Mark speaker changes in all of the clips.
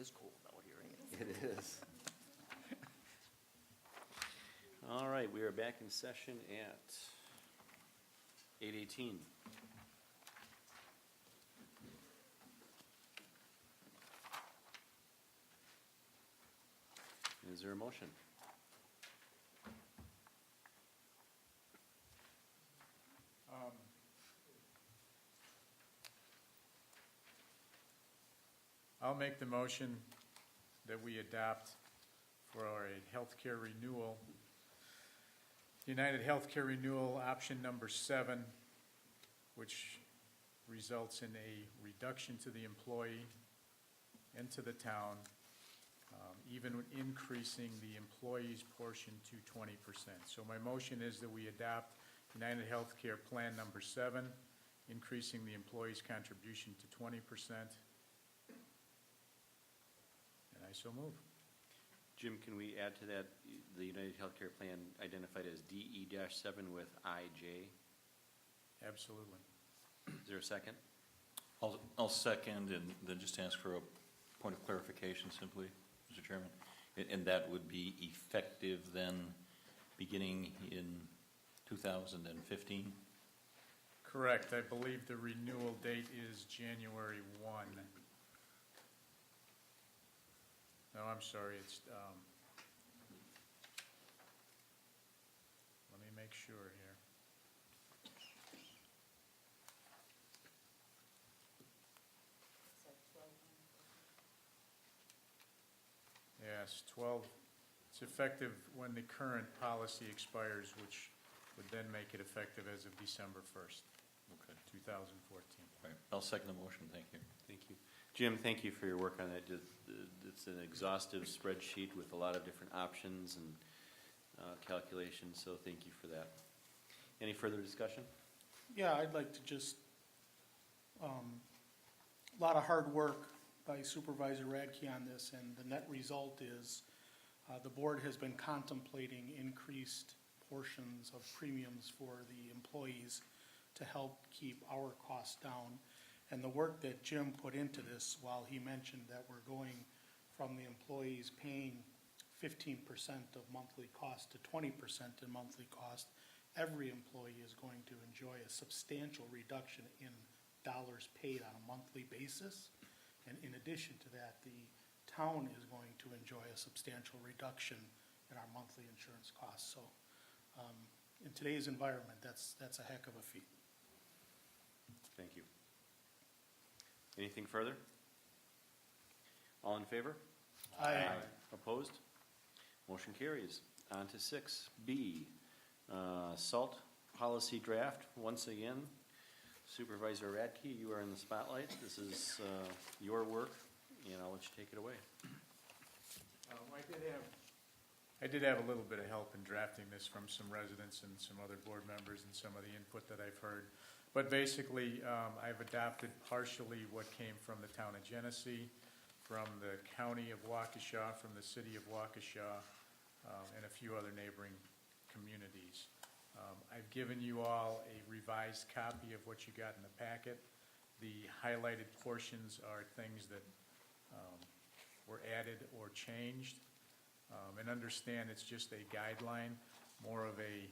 Speaker 1: is cold out here, ain't it?
Speaker 2: It is. All right, we are back in session at 8:18. Is there a motion?
Speaker 3: I'll make the motion that we adopt for a healthcare renewal, United Healthcare Renewal Option Number 7, which results in a reduction to the employee and to the town, even increasing the employee's portion to 20%. So my motion is that we adopt United Healthcare Plan Number 7, increasing the employee's contribution to 20%. And I so move.
Speaker 2: Jim, can we add to that the United Healthcare Plan identified as DE-7 with IJ?
Speaker 3: Absolutely.
Speaker 2: Is there a second?
Speaker 4: I'll second and then just ask for a point of clarification simply, Mr. Chairman. And that would be effective then beginning in 2015?
Speaker 3: Correct. I believe the renewal date is January 1. No, I'm sorry, it's, let me make sure here. Yes, 12, it's effective when the current policy expires, which would then make it effective as of December 1st,
Speaker 4: Okay.
Speaker 3: 2014.
Speaker 4: All right. I'll second the motion. Thank you.
Speaker 2: Thank you. Jim, thank you for your work on that. It's an exhaustive spreadsheet with a lot of different options and calculations, so thank you for that. Any further discussion?
Speaker 5: Yeah, I'd like to just, a lot of hard work by Supervisor Radke on this, and the net result is the board has been contemplating increased portions of premiums for the employees to help keep our costs down. And the work that Jim put into this, while he mentioned that we're going from the employees paying 15% of monthly cost to 20% in monthly cost, every employee is going to enjoy a substantial reduction in dollars paid on a monthly basis. And in addition to that, the town is going to enjoy a substantial reduction in our monthly insurance costs. So in today's environment, that's a heck of a feat.
Speaker 2: Thank you. Anything further? All in favor?
Speaker 5: Aye.
Speaker 2: Opposed? Motion carries. On to 6B, SALT policy draft. Once again, Supervisor Radke, you are in the spotlight. This is your work, and I'll let you take it away.
Speaker 3: I did have a little bit of help in drafting this from some residents and some other board members and some of the input that I've heard. But basically, I've adopted partially what came from the town of Genesee, from the county of Waukesha, from the city of Waukesha, and a few other neighboring communities. I've given you all a revised copy of what you got in the packet. The highlighted portions are things that were added or changed. And understand it's just a guideline, more of a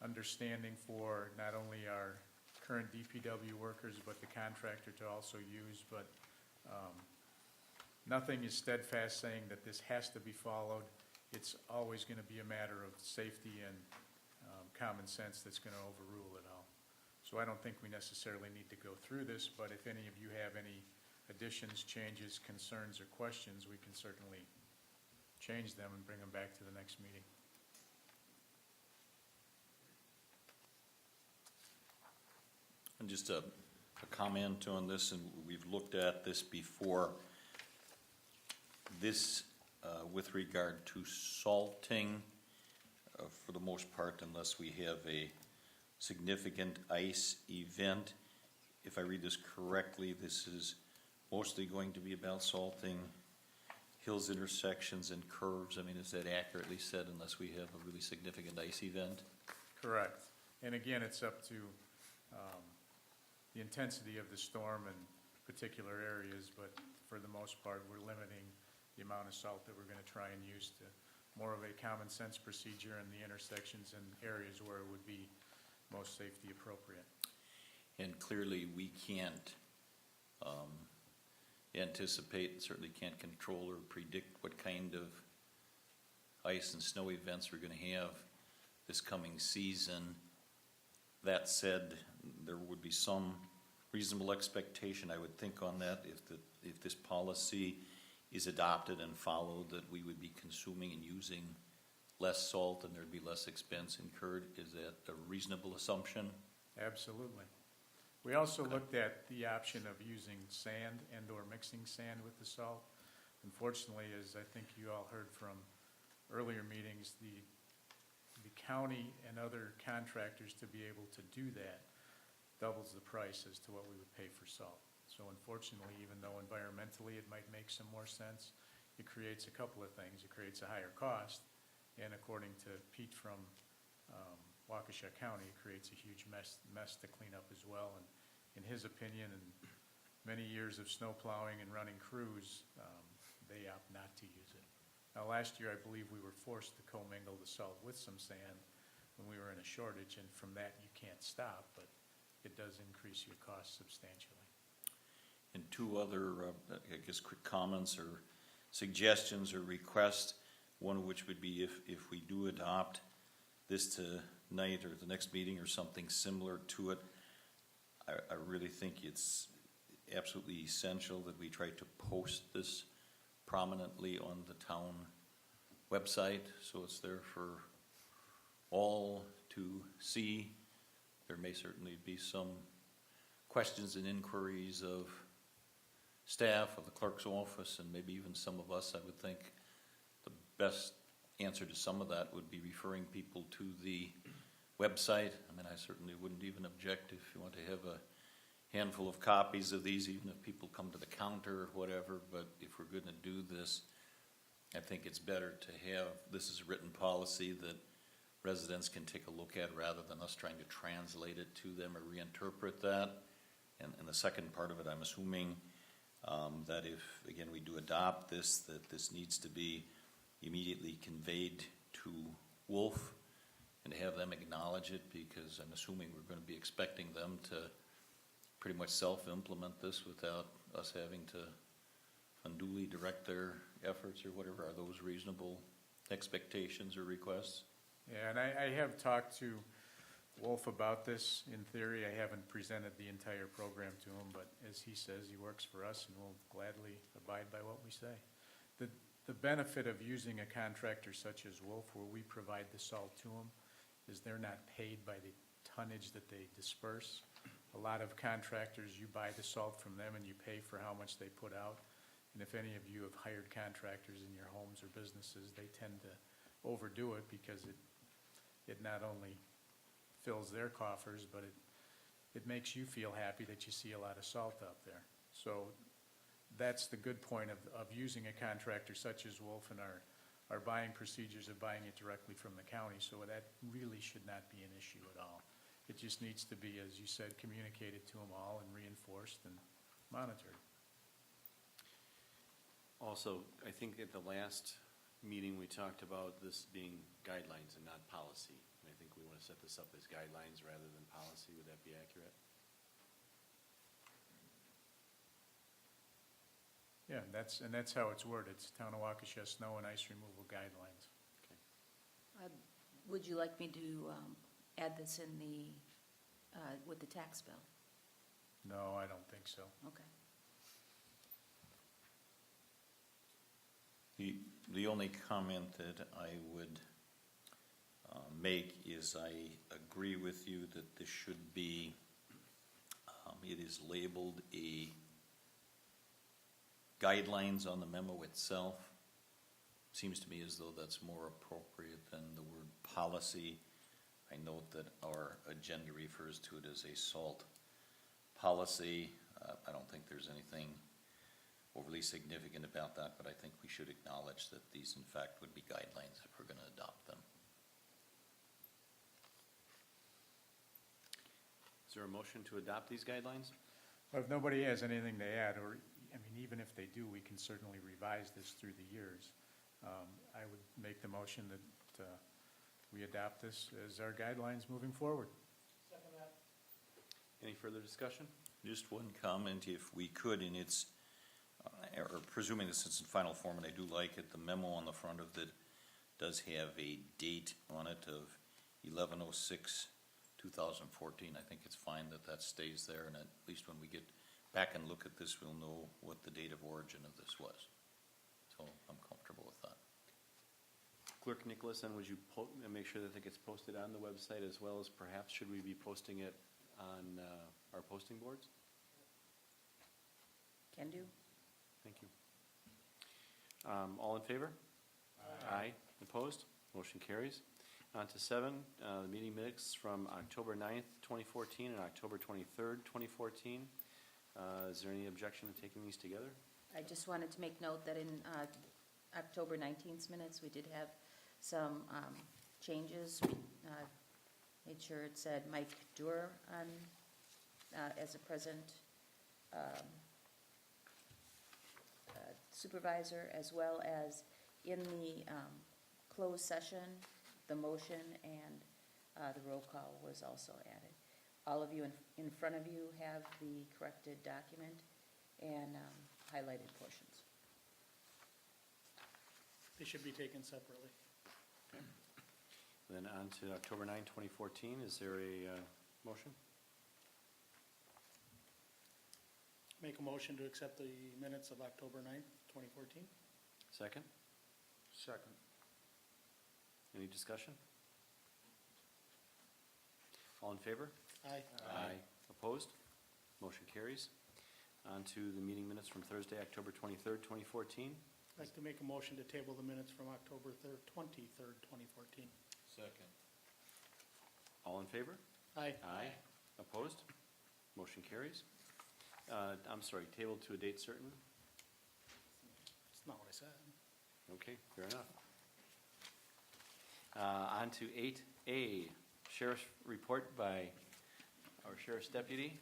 Speaker 3: understanding for not only our current DPW workers, but the contractor to also use. But nothing is steadfast saying that this has to be followed. It's always going to be a matter of safety and common sense that's going to overrule it all. So I don't think we necessarily need to go through this, but if any of you have any additions, changes, concerns, or questions, we can certainly change them and bring them back to the next meeting.
Speaker 4: And just a comment on this, and we've looked at this before. This, with regard to salting, for the most part, unless we have a significant ice event, if I read this correctly, this is mostly going to be about salting hills, intersections, and curves. I mean, is that accurately said, unless we have a really significant ice event?
Speaker 3: Correct. And again, it's up to the intensity of the storm in particular areas, but for the most part, we're limiting the amount of salt that we're gonna try and use to more of a common sense procedure in the intersections and areas where it would be most safety appropriate.
Speaker 4: And clearly, we can't anticipate, certainly can't control or predict what kind of ice and snow events we're gonna have this coming season. That said, there would be some reasonable expectation, I would think, on that, if this policy is adopted and followed, that we would be consuming and using less salt and there'd be less expense incurred. Is that a reasonable assumption?
Speaker 3: Absolutely. We also looked at the option of using sand and/or mixing sand with the salt. Unfortunately, as I think you all heard from earlier meetings, the county and other contractors to be able to do that doubles the price as to what we would pay for salt. So unfortunately, even though environmentally it might make some more sense, it creates a couple of things. It creates a higher cost, and according to Pete from Waukesha County, it creates a huge mess to clean up as well. And in his opinion, and many years of snow plowing and running crews, they opt not to use it. Now, last year, I believe we were forced to commingle the salt with some sand when we were in a shortage, and from that, you can't stop, but it does increase your cost substantially.
Speaker 4: And two other, I guess, quick comments or suggestions or requests, one of which would be if we do adopt this tonight or the next meeting or something similar to it, I really think it's absolutely essential that we try to post this prominently on the town website, so it's there for all to see. There may certainly be some questions and inquiries of staff of the clerk's office, and maybe even some of us. I would think the best answer to some of that would be referring people to the website. I mean, I certainly wouldn't even object if you want to have a handful of copies of these, even if people come to the counter or whatever, but if we're going to do this, I think it's better to have, this is a written policy that residents can take a look at rather than us trying to translate it to them or reinterpret that. And the second part of it, I'm assuming that if, again, we do adopt this, that this needs to be immediately conveyed to Wolf and to have them acknowledge it, because I'm assuming we're going to be expecting them to pretty much self-implement this without us having to unduly direct their efforts or whatever. Are those reasonable expectations or requests?
Speaker 3: Yeah, and I have talked to Wolf about this in theory. I haven't presented the entire program to him, but as he says, he works for us and will gladly abide by what we say. The benefit of using a contractor such as Wolf, where we provide the salt to them, is they're not paid by the tonnage that they disperse. A lot of contractors, you buy the salt from them and you pay for how much they put out. And if any of you have hired contractors in your homes or businesses, they tend to overdo it because it not only fills their coffers, but it makes you feel happy that you see a lot of salt out there. So that's the good point of using a contractor such as Wolf, and our buying procedures of buying it directly from the county. So that really should not be an issue at all. It just needs to be, as you said, communicated to them all and reinforced and monitored.
Speaker 2: Also, I think at the last meeting, we talked about this being guidelines and not policy. And I think we want to set this up as guidelines rather than policy. Would that be accurate?
Speaker 3: Yeah, that's how it's worded. It's Town of Waukesha Snow and Ice Removal Guidelines.
Speaker 1: Would you like me to add this in the, with the tax bill?
Speaker 3: No, I don't think so.
Speaker 1: Okay.
Speaker 4: The only comment that I would make is I agree with you that this should be, it is labeled a guidelines on the memo itself. Seems to me as though that's more appropriate than the word policy. I note that our agenda refers to it as a SALT policy. I don't think there's anything overly significant about that, but I think we should acknowledge that these in fact would be guidelines if we're going to adopt them.
Speaker 2: Is there a motion to adopt these guidelines?
Speaker 3: Well, if nobody has anything to add, or I mean, even if they do, we can certainly revise this through the years. I would make the motion that we adopt this as our guidelines moving forward.
Speaker 2: Any further discussion?
Speaker 4: Just one comment, if we could, and it's, or presuming this is in final form, and I do like it, the memo on the front of it does have a date on it of 11/06/2014. I think it's fine that that stays there, and at least when we get back and look at this, we'll know what the date of origin of this was. So I'm comfortable with that.
Speaker 2: Clerk Nicholas, and would you make sure that it gets posted on the website, as well as perhaps should we be posting it on our posting boards?
Speaker 1: Can do.
Speaker 2: Thank you. All in favor? Aye. Opposed? Motion carries. On to 7, the meeting minutes from October 9th, 2014 and October 23rd, 2014. Is there any objection to taking these together?
Speaker 1: I just wanted to make note that in October 19th minutes, we did have some changes. We made sure it said Mike Duer on, as a present supervisor, as well as in the closed session, the motion and the roll call was also added. All of you in front of you have the corrected document and highlighted portions.
Speaker 5: They should be taken separately.
Speaker 2: Then on to October 9, 2014. Is there a motion?
Speaker 5: Make a motion to accept the minutes of October 9th, 2014.
Speaker 2: Second?
Speaker 3: Second.
Speaker 2: Any discussion? All in favor?
Speaker 5: Aye.
Speaker 2: Aye. Opposed? Motion carries. On to the meeting minutes from Thursday, October 23rd, 2014.
Speaker 5: I'd like to make a motion to table the minutes from October 23rd, 2014.
Speaker 4: Second.
Speaker 2: All in favor?
Speaker 5: Aye.
Speaker 2: Aye. Opposed? Motion carries. I'm sorry, tabled to a date certain?
Speaker 5: That's not what I said.
Speaker 2: Okay, fair enough. On to 8A, Sheriff's Report by our Sheriff's Deputy,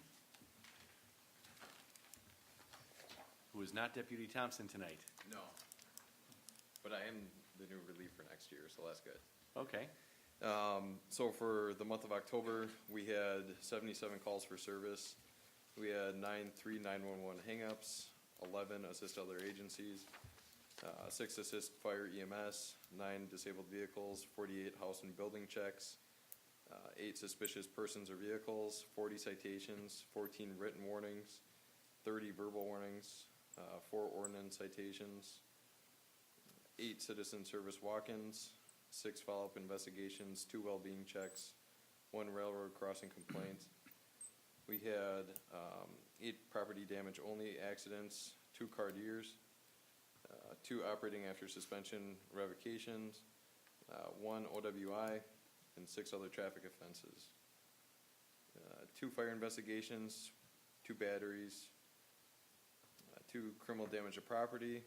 Speaker 2: who is not Deputy Thompson tonight.
Speaker 6: No, but I am the new relief for next year, so that's good.
Speaker 2: Okay.
Speaker 6: So for the month of October, we had 77 calls for service. We had 9 911 hangups, 11 assist other agencies, 6 assist fire EMS, 9 disabled vehicles, 48 house and building checks, 8 suspicious persons or vehicles, 40 citations, 14 written warnings, 30 verbal warnings, 4 ordinance citations, 8 citizen service walk-ins, 6 follow-up investigations, 2 well-being checks, 1 railroad crossing complaint. We had 8 property damage only accidents, 2 car years, 2 operating after suspension revocations, 1 OWI, and 6 other traffic offenses. 2 fire investigations, 2 batteries, 2 criminal damage to property,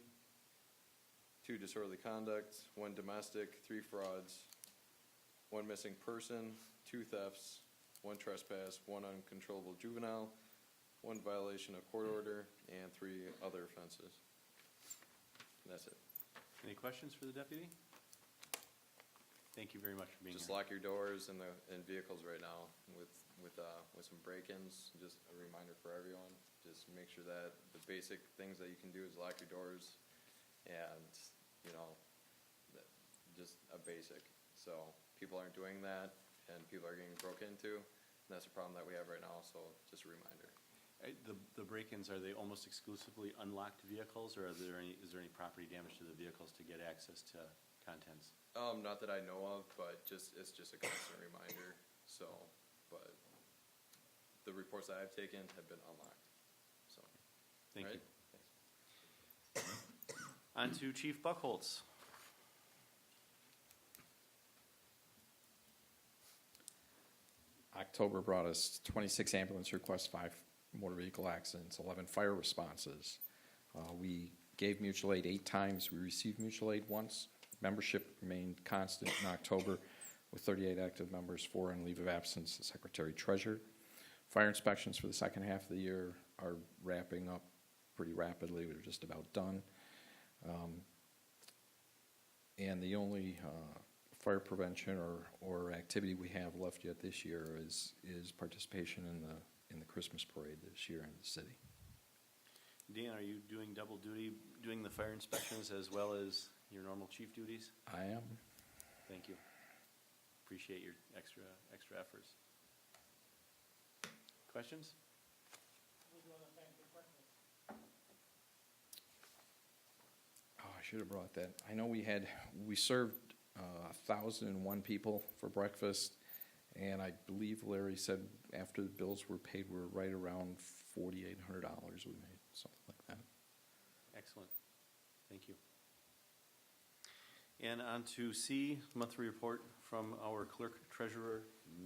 Speaker 6: 2 disorderly conduct, 1 domestic, 3 frauds, 1 missing person, 2 thefts, 1 trespass, 1 uncontrollable juvenile, 1 violation of court order, and 3 other offenses. And that's it.
Speaker 2: Any questions for the deputy? Thank you very much for being
Speaker 6: Just
Speaker 2: here.
Speaker 6: lock your doors in vehicles right now with some break-ins. Just a reminder for everyone. Just make sure that the basic things that you can do is lock your doors, and just a basic. So people aren't doing that, and people are getting broke into. And that's a problem that we have right now. So just a reminder.
Speaker 2: The break-ins, are they almost exclusively unlocked vehicles, or is there any property damage to the vehicles to get access to contents?
Speaker 6: Not that I know of, but it's just a constant reminder. So, but the reports that I've taken have been unlocked. So,
Speaker 2: Thank
Speaker 6: right?
Speaker 2: you. On to Chief Buckholz.
Speaker 7: October brought us 26 ambulance requests, 5 motor vehicle accidents, 11 fire responses. We gave mutual aid 8 times. We received mutual aid once. Membership remained constant in October with 38 active members, 4 on leave of absence, the Secretary Treasurer. Fire inspections for the second half of the year are wrapping up pretty rapidly. We're just about done. And the only fire prevention or activity we have left yet this year is participation in the Christmas parade this year in the city.
Speaker 2: Dan, are you doing double duty, doing the fire inspections as well as your normal chief duties?
Speaker 7: I am.
Speaker 2: Thank you. Appreciate your extra efforts. Questions?
Speaker 7: Oh, I should have brought that. I know we served 1,001 people for breakfast, and I believe Larry said after the bills were paid, we're right around $4,800 we made, something like that.
Speaker 2: Excellent. Thank you. And on to C, monthly report from our clerk treasurer,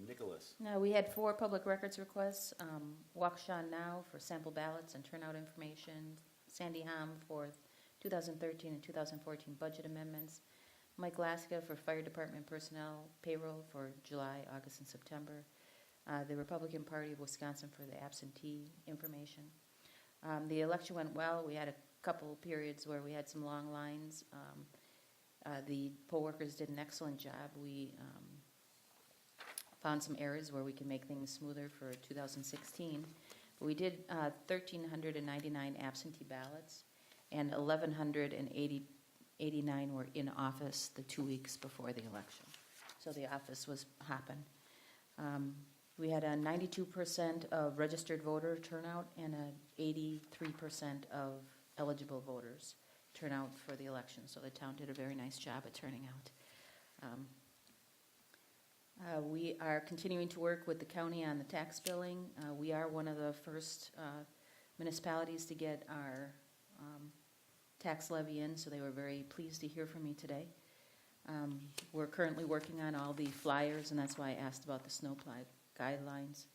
Speaker 2: Nicholas.
Speaker 1: Now, we had 4 public records requests, Waukesha Now for sample ballots and turnout information, Sandy Ham for 2013 and 2014 budget amendments, Mike Laska for fire department personnel payroll for July, August, and September, the Republican Party of Wisconsin for the absentee information. The election went well. We had a couple periods where we had some long lines. The poll workers did an excellent job. We found some areas where we can make things smoother for 2016. But we did 1,399 absentee ballots, and 1,189 were in office the 2 weeks before the election. So the office was hopping. We had a 92% of registered voter turnout and a 83% of eligible voters turnout for the election. So the town did a very nice job at turning out. We are continuing to work with the county on the tax billing. We are one of the first municipalities to get our tax levy in, so they were very pleased to hear from me today. We're currently working on all the flyers, and that's why I asked about the snowplow guidelines.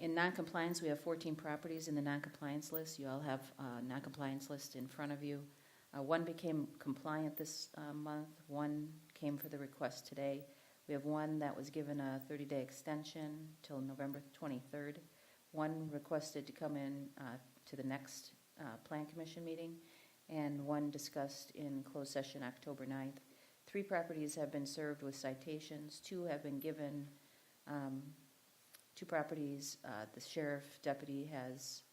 Speaker 1: In noncompliance, we have 14 properties in the noncompliance list. You all have a noncompliance list in front of you. One became compliant this month. One came for the request today. We have one that was given a 30-day extension till November 23rd. One requested to come in to the next Plan Commission meeting, and one discussed in closed session October 9th. 3 properties have been served with citations. 2 have been given, 2 properties, the sheriff deputy has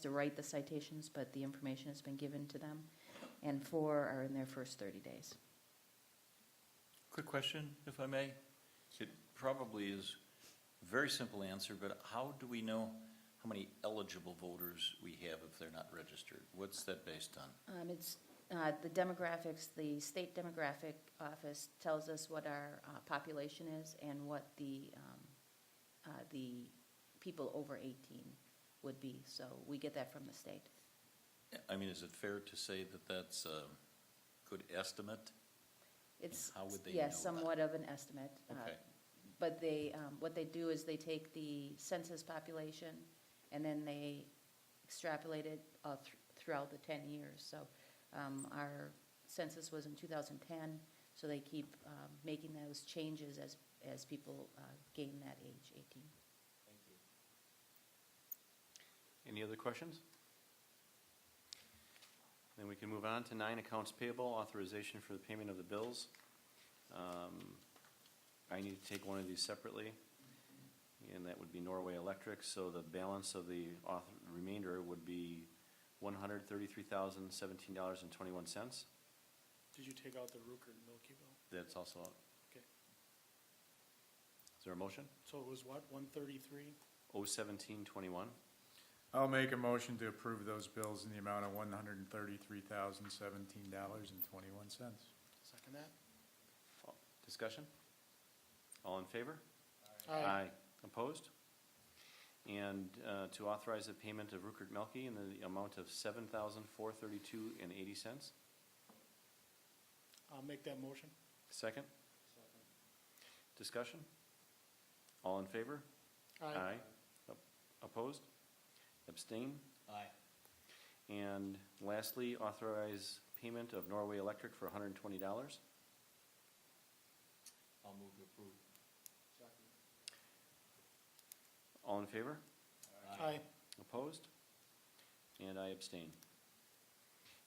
Speaker 1: to write the citations, but the information has been given to them, and 4 are in their first 30 days.
Speaker 4: Quick question, if I may. It probably is a very simple answer, but how do we know how many eligible voters we have if they're not registered? What's that based on?
Speaker 1: It's the demographics. The state demographic office tells us what our population is and what the people over 18 would be. So we get that from the state.
Speaker 4: I mean, is it fair to say that that's a good estimate?
Speaker 1: It's,
Speaker 4: How would they know
Speaker 1: yes,
Speaker 4: that?
Speaker 1: somewhat of an estimate.
Speaker 4: Okay.
Speaker 1: But they, what they do is they take the census population and then they extrapolate it throughout the 10 years. So our census was in 2010, so they keep making those changes as people gain that age, 18.
Speaker 2: Thank you. Any other questions? Then we can move on to 9, accounts payable, authorization for the payment of the bills. I need to take one of these separately, and that would be Norway Electric. So the balance of the remainder would be $133,017.21.
Speaker 5: Did you take out the Ruker and Milky bill?
Speaker 2: That's also,
Speaker 5: Okay.
Speaker 2: is there a motion?
Speaker 5: So it was what, 133?
Speaker 2: 01721.
Speaker 3: I'll make a motion to approve those bills in the amount of $133,017.21.
Speaker 5: Second that?
Speaker 2: Discussion? All in favor?
Speaker 5: Aye.
Speaker 2: Opposed? And to authorize the payment of Rupert Melke in the amount of $7,432.80.
Speaker 5: I'll make that motion.
Speaker 2: Second? Discussion? All in favor? Opposed? Abstain?
Speaker 4: Aye.
Speaker 2: And lastly, authorize payment of Norway Electric for $120.
Speaker 4: I'll move to approve.
Speaker 2: All in favor?
Speaker 5: Aye.
Speaker 2: Opposed? And I abstain.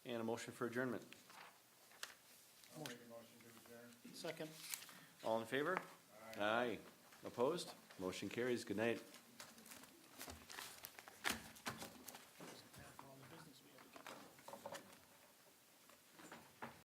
Speaker 2: And a motion for adjournment.
Speaker 3: I'll make a motion to adjourn.
Speaker 5: Second.
Speaker 2: All in favor? Aye. Opposed? Motion carries. Good night.